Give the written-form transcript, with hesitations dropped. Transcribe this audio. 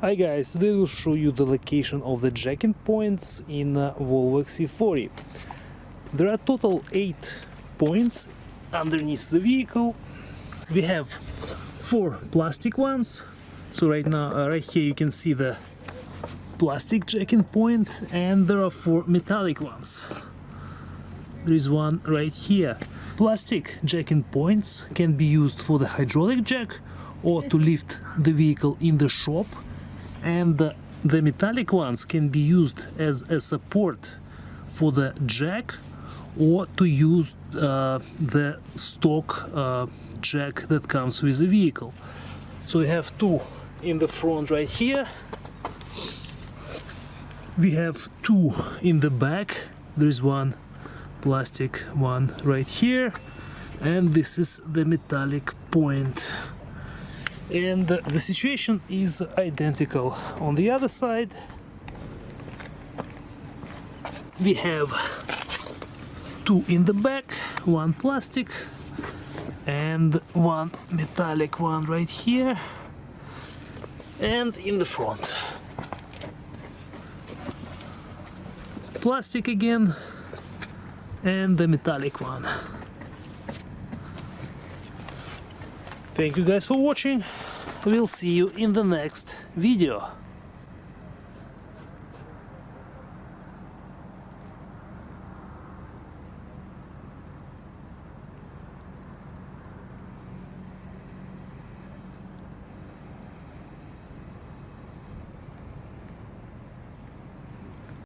Hi guys, today we'll show you the location of the jacking points in Volvo XC40. There are total 8 points underneath the vehicle. We have 4 plastic ones. So right here you can see the plastic jacking point, and there are 4 metallic ones. There is one right here. Plastic jacking points can be used for the hydraulic jack or to lift the vehicle in the shop, and the metallic ones can be used as a support for the jack or to use the stock jack that comes with the vehicle. So we have 2 in the front right here. We have 2 in the back. There is one plastic one right here, and this is the metallic point. And the situation is identical on the other side. We have 2 in the back, 1 plastic and 1 metallic one right here, and in the front plastic again and the metallic one. Thank you guys for watching. We'll see you in the next video.